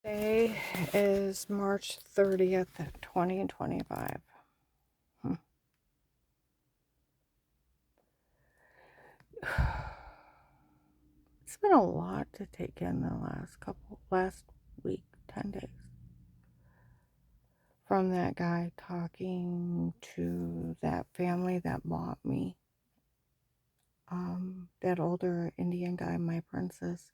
Today is March 30th, 2025. Hmm. It's been a lot to take in the last week, 10 days. From that guy talking to that family that bought me, that older Indian guy, my princess,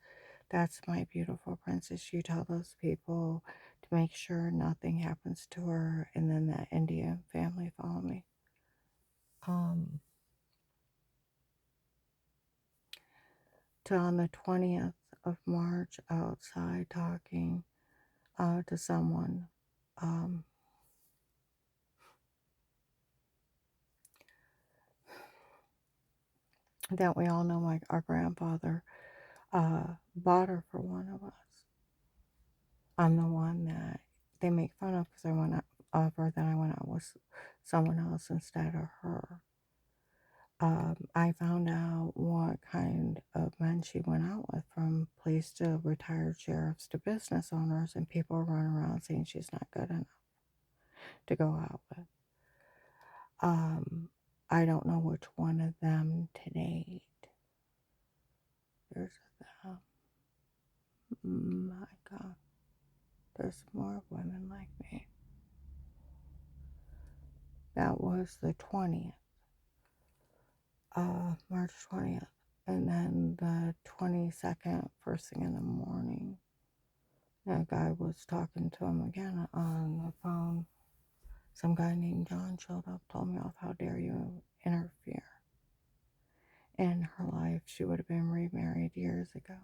that's my beautiful princess. You tell those people to make sure nothing happens to her, and then that Indian family follow me. To on the 20th of March outside talking to someone um, that we all know, like our grandfather bought her for one of us. I'm the one that they make fun of because I went out of her, then I went out with someone else instead of her. I found out what kind of men she went out with, from police to retired sheriffs to business owners, and people run around saying she's not good enough to go out with. I don't know which one of them to date. There's them. My God, there's more women like me. That was the 20th, March 20th. And then the 22nd, first thing in the morning, that guy was talking to him again on the phone. Some guy named John showed up, told me off, how dare you interfere in her life. She would have been remarried years ago.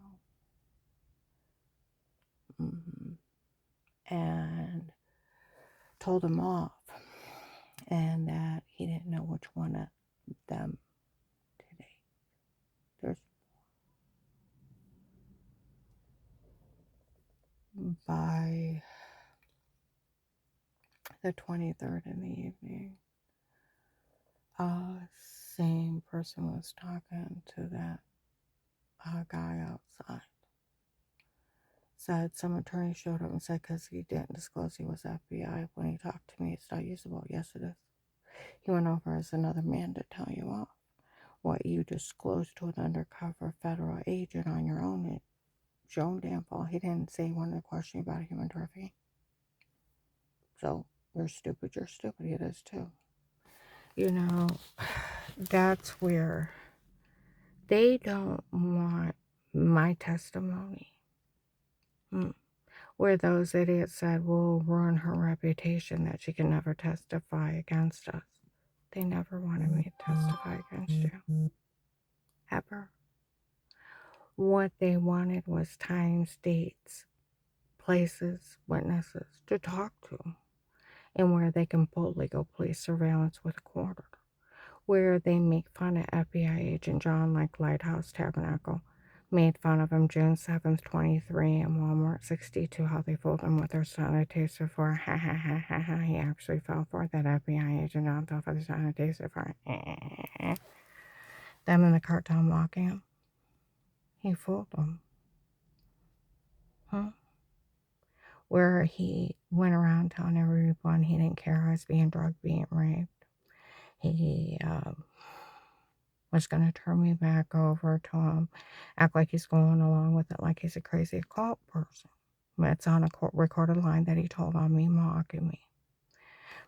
And told him off, and that he didn't know which one of them today. There's by the 23rd in the evening, same person was talking to that guy outside. Said some attorney showed up and said because he didn't disclose he was FBI when he talked to me, it's not usable. Yes, it is. He went over as another man to tell you off. What you disclosed to an undercover federal agent on your own, it's your own damn fault. He didn't say he wanted to question you about human trafficking. So you're stupid. It is too. You know, that's where they don't want my testimony. Where those idiots said, we'll ruin her reputation, that she can never testify against us. They never wanted me to testify against you. Ever. What they wanted was times, dates, places, witnesses to talk to, and where they can boldly go police surveillance with a quarter, where they make fun of FBI agent John, like Lighthouse Tabernacle made fun of him June 7th, 23, and Walmart 62, how they fooled him with their sanitizer for ha ha ha ha ha. He actually fell for that. FBI agent John fell for the sanitizer for them in the cartel mocking him. He fooled them. Huh? Where he went around telling everyone he didn't care, I was being drugged, being raped. He was going to turn me back over to him, act like he's going along with it, like he's a crazy occult person. It's on a recorded line that he told on me, mocking me.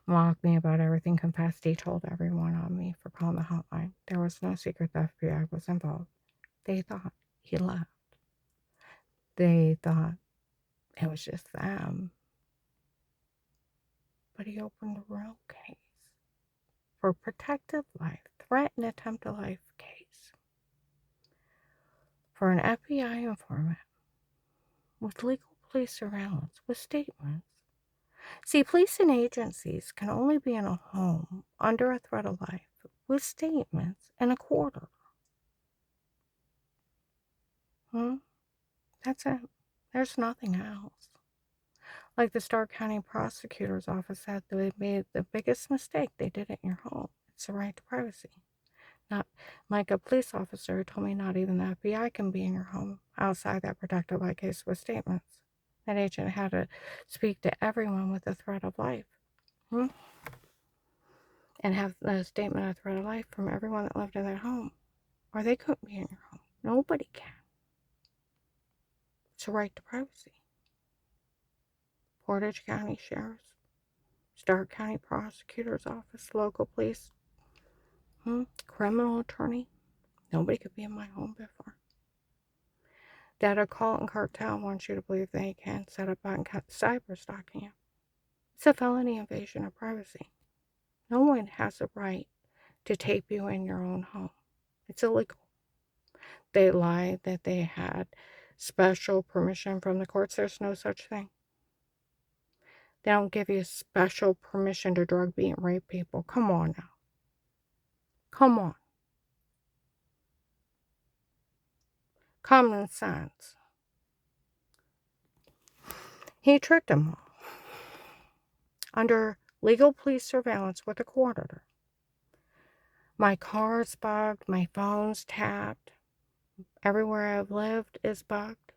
Mocked me about everything, confessed he told everyone on me for calling the hotline. There was no secret the FBI was involved. They thought he left. They thought it was just them. But he opened a real case for protective life, threat and attempt to life case for an FBI informant with legal police surveillance, with statements. See, police and agencies can only be in a home under a threat of life with statements and a quarter. That's it. There's nothing else. Like the Stark County Prosecutor's Office said, they made the biggest mistake. They did it in your home. It's the right to privacy. Not like a police officer told me not even the FBI can be in your home outside that protected life case with statements. That agent had to speak to everyone with the threat of life. Hmm? And have the statement of threat of life from everyone that lived in that home. Or they couldn't be in your home. Nobody can. It's a right to privacy. Portage County Sheriff's, Stark County Prosecutor's Office, local police, criminal attorney. Nobody could be in my home before. That occult and cartel wants you to believe they can set up on cyber stalking you. It's a felony invasion of privacy. No one has a right to tape you in your own home. It's illegal. They lied that they had special permission from the courts. There's no such thing. They don't give you special permission to drug, beat, and rape people. Come on now. Come on. Common sense. He tricked them all. Under legal police surveillance with a court order. My car's bugged. My phone's tapped. Everywhere I've lived is bugged.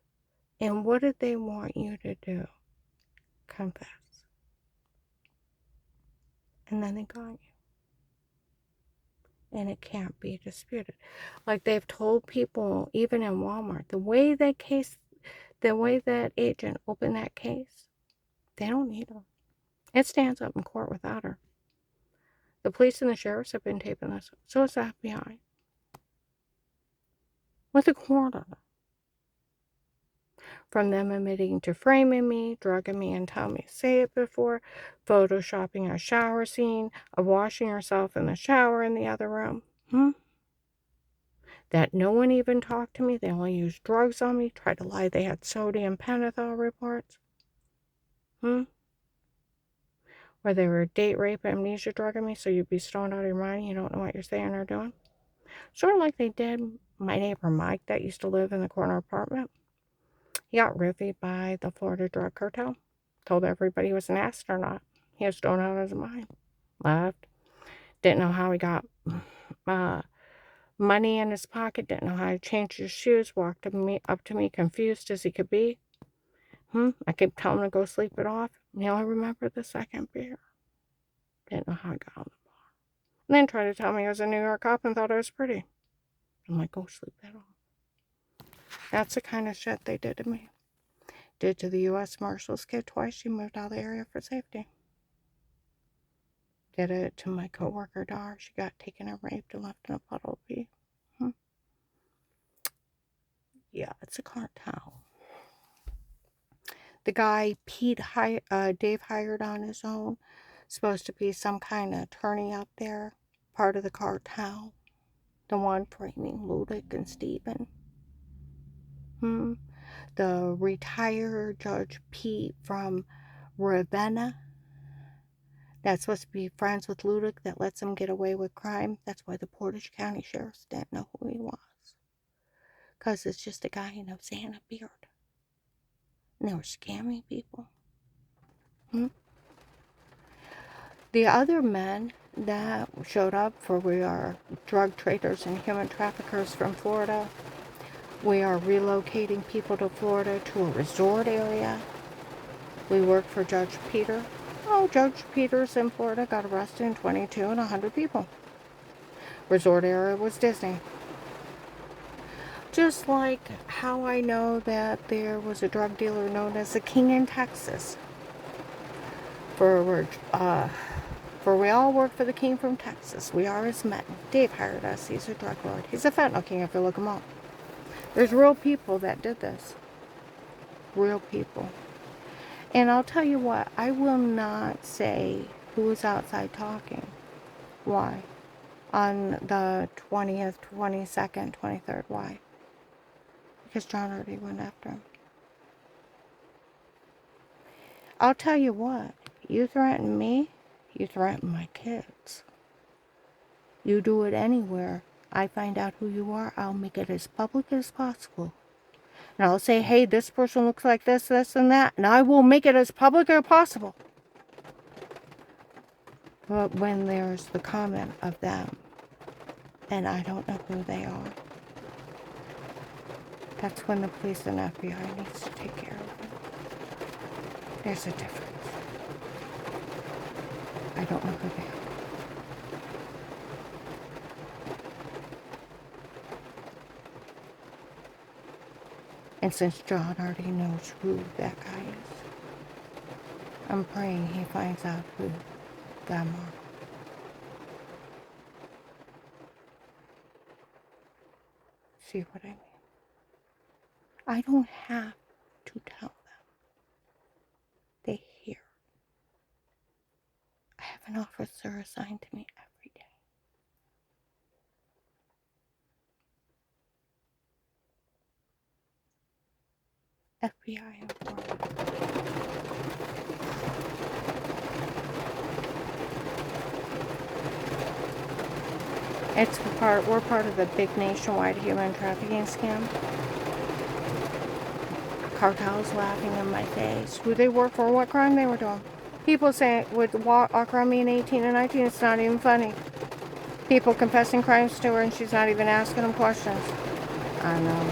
And what did they want you to do? Confess. And then they got you. And it can't be disputed. Like they've told people, even in Walmart, the way that agent opened that case, they don't need her. It stands up in court without her. The police and the sheriffs have been taping this. So is the FBI. With a court order. From them admitting to framing me, drugging me and telling me to say it before, photoshopping a shower scene of washing herself in the shower in the other room. That no one even talked to me. They only used drugs on me, tried to lie they had sodium pentothal reports. Where they were date rape, amnesia drugging me so you'd be stoned out of your mind and you don't know what you're saying or doing. Sort of like they did my neighbor Mike that used to live in the corner apartment. He got roofied by the Florida drug cartel. Told everybody he was an astronaut. He was stoned out of his mind. Left. Didn't know how he got money in his pocket. Didn't know how to change his shoes. Walked up to me confused as he could be. I kept telling him to go sleep it off. He only remembered the second beer. Didn't know how I got on the bar. And then tried to tell me he was a New York cop and thought I was pretty. I'm like, go sleep that off. That's the kind of shit they did to me. Did to the U.S. Marshals kid twice. She moved out of the area for safety. Did it to my coworker Dar. She got taken and raped and left in a puddle of pee. Yeah, it's a cartel. The guy Dave hired on his own, supposed to be some kind of attorney up there, part of the cartel. The one framing Ludick and Steven. The retired Judge Pete from Ravenna, that's supposed to be friends with Ludick, that lets him get away with crime. That's why the Portage County Sheriffs didn't know who he was. Because it's just a guy in a Santa beard. And they were scamming people. The other men that showed up, for we are drug traders and human traffickers from Florida. We are relocating people to Florida to a resort area. We work for Judge Peter. Judge Peters in Florida got arrested in 22 and 100 people. Resort area was Disney. Just like how I know that there was a drug dealer known as the King in Texas. For we all work for the King from Texas. We are his men. Dave hired us. He's a drug lord. He's a fentanyl king if you look him up. There's real people that did this. Real people. And I'll tell you what, I will not say who was outside talking. Why? On the 20th, 22nd, 23rd. Why? Because John already went after him. I'll tell you what, you threaten me, you threaten my kids. You do it anywhere. I find out who you are, I'll make it as public as possible. And I'll say, hey, this person looks like this, this, and that. And I will make it as public as possible. But when there's the comment of them, and I don't know who they are, that's when the police and FBI needs to take care of it. There's a difference. I don't know who they are. And since John already knows who that guy is, I'm praying he finds out who them are. See what I mean? I don't have to tell them. They hear. I have an officer assigned to me every day. FBI informant. We're part of the big nationwide human trafficking scam. Cartels laughing in my face. Who they work for, what crime they were doing. People say would walk around me in 18 and 19, it's not even funny. People confessing crimes to her and she's not even asking them questions. I know.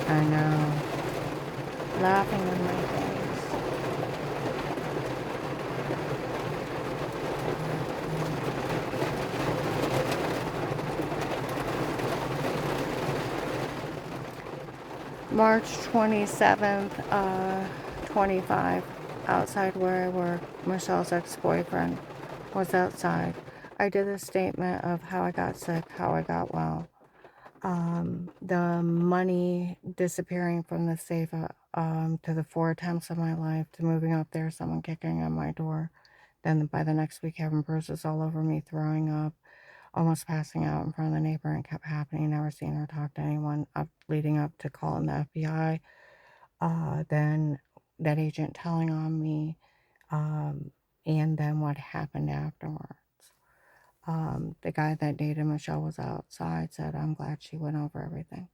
I know. Laughing in my face. March 27th, 25, outside where I work, Michelle's ex-boyfriend was outside. I did a statement of how I got sick, how I got well. The money disappearing from the safe, to the 4 attempts of my life, to moving up there, someone kicking on my door. Then by the next week, having bruises all over me, throwing up, almost passing out in front of the neighbor, and it kept happening. Never seen her talk to anyone leading up to calling the FBI. Then that agent telling on me, and then what happened afterwards. The guy that dated Michelle was outside, said, I'm glad she went over everything.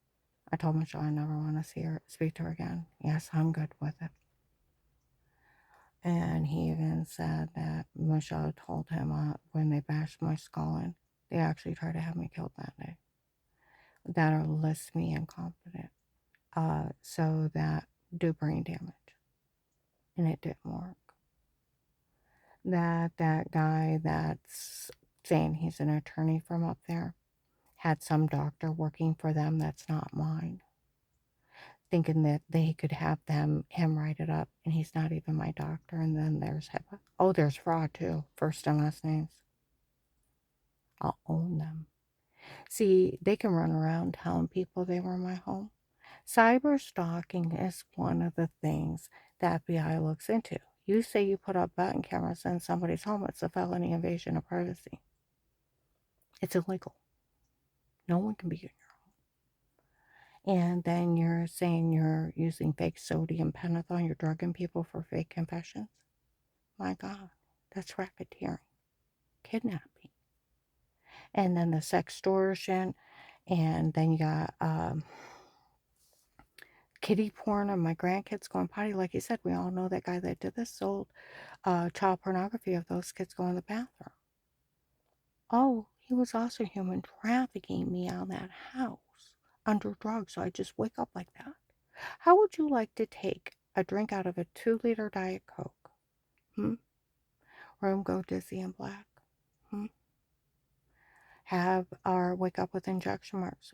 I told Michelle I never want to speak to her again. Yes, I'm good with it. And he even said that Michelle told him when they bashed my skull in, they actually tried to have me killed that day. That'll list me incompetent. So that do brain damage. And it didn't work. That guy that's saying he's an attorney from up there had some doctor working for them that's not mine, thinking that they could have him write it up, and he's not even my doctor. And then there's HIPAA. Oh, there's fraud too. First and last names. I'll own them. See, they can run around telling people they were in my home. Cyber stalking is one of the things the FBI looks into. You say you put up button cameras in somebody's home, it's a felony invasion of privacy. It's illegal. No one can be in your home. And then you're saying you're using fake sodium pentothal, you're drugging people for fake confessions. My God, that's racketeering, kidnapping. And then the sextortion, and then you got kitty porn of my grandkids going potty. Like you said, we all know that guy that did this sold child pornography of those kids going to the bathroom. Oh, he was also human trafficking me out of that house under drugs, so I just wake up like that. How would you like to take a drink out of a 2-liter Diet Coke? Room go dizzy and black? Have or wake up with injection marks?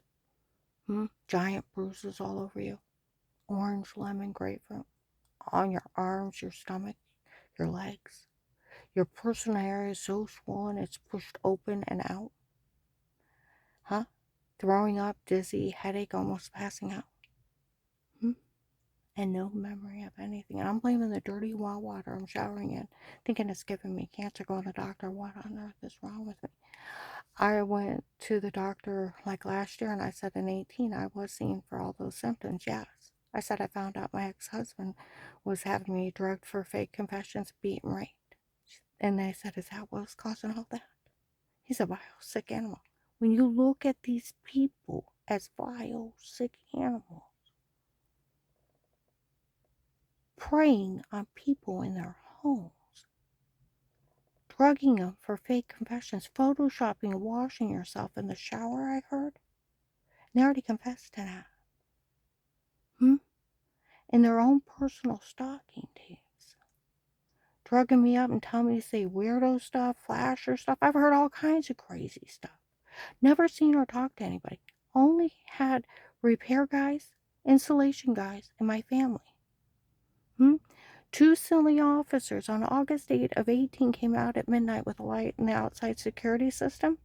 Giant bruises all over you? Orange, lemon, grapefruit? On your arms, your stomach, your legs? Your personal area is so swollen it's pushed open and out? Throwing up, dizzy, headache, almost passing out? And no memory of anything. And I'm blaming the dirty well water I'm showering in, thinking it's giving me cancer, going to the doctor. What on earth is wrong with me? I went to the doctor like last year, and I said in 18 I was seen for all those symptoms. Yes. I said I found out my ex-husband was having me drugged for fake confessions, beat and raped. And they said, is that what's causing all that? He's a vile, sick animal. When you look at these people as vile, sick animals, preying on people in their homes, drugging them for fake confessions, photoshopping, washing yourself in the shower, I heard. And they already confessed to that. in their own personal stalking tapes. Drugging me up and telling me to say weirdo stuff, flasher stuff. I've heard all kinds of crazy stuff. Never seen or talked to anybody. Only had repair guys, installation guys in my family. 2 silly officers on August 8 of 18 came out at midnight with a light in the outside security system.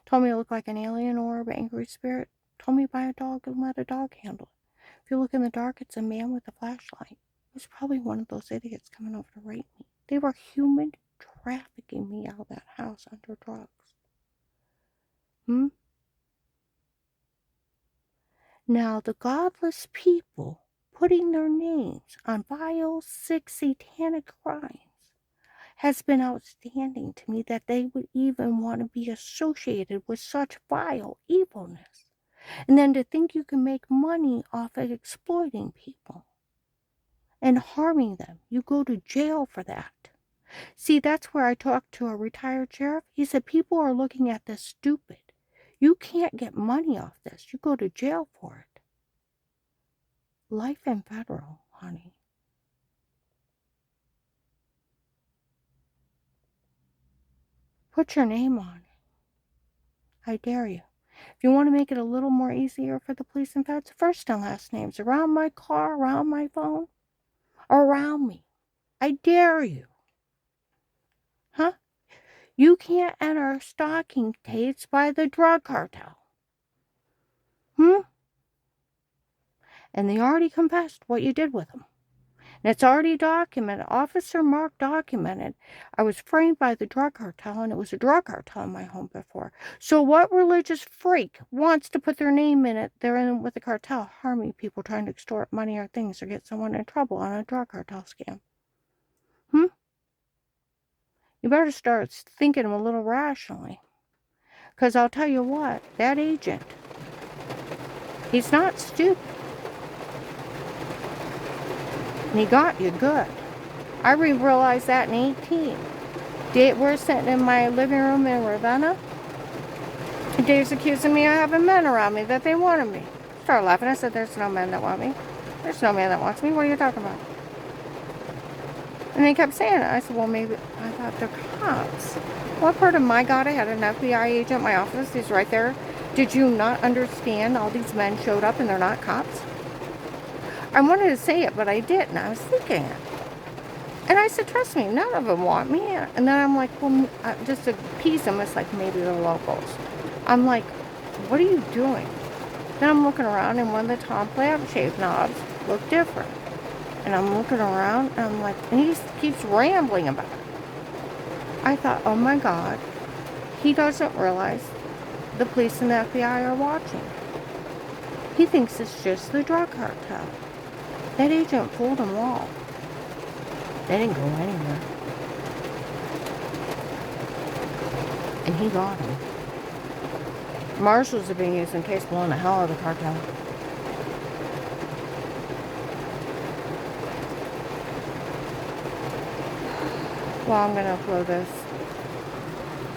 Told me I looked like an alien orb, angry spirit. Told me buy a dog and let a dog handle it. If you look in the dark, it's a man with a flashlight. It was probably one of those idiots coming over to rape me. They were human trafficking me out of that house under drugs. Now, the godless people putting their names on vile, sick, satanic crimes has been outstanding to me, that they would even want to be associated with such vile evilness. And then to think you can make money off of exploiting people and harming them. You go to jail for that. See, that's where I talked to a retired sheriff. He said, people are looking at this stupid. You can't get money off this. You go to jail for it. Life in federal, honey. Put your name on it. I dare you. If you want to make it a little more easier for the police and feds, first and last names around my car, around my phone, around me. I dare you. You can't enter stalking tapes by the drug cartel. And they already confessed what you did with them. And it's already documented. Officer Mark documented. I was framed by the drug cartel, and it was a drug cartel in my home before. So what religious freak wants to put their name in it? They're in with the cartel, harming people, trying to extort money or things, or get someone in trouble on a drug cartel scam. You better start thinking a little rationally. Because I'll tell you what, that agent, he's not stupid. And he got you good. I realized that in 18. We're sitting in my living room in Ravenna. Dave's accusing me of having men around me that they wanted me. Started laughing. I said, there's no men that want me. There's no man that wants me. What are you talking about? And they kept saying it. I said, well, maybe. I thought they're cops. What part of my God, I had an FBI agent in my office. He's right there. Did you not understand all these men showed up and they're not cops? I wanted to say it, but I didn't. I was thinking it. And I said, trust me, none of them want me. And then I'm like, well, just to appease them, it's like maybe they're locals. I'm like, what are you doing? Then I'm looking around, and one of the Tom lampshade knobs look different. And I'm looking around, and I'm like, and he keeps rambling about it. I thought, oh my God, he doesn't realize the police and the FBI are watching. He thinks it's just the drug cartel. That agent fooled them all. They didn't go anywhere. And he got him. Marshals are being used in case blowing the hell out of the cartel. Well, I'm going to upload this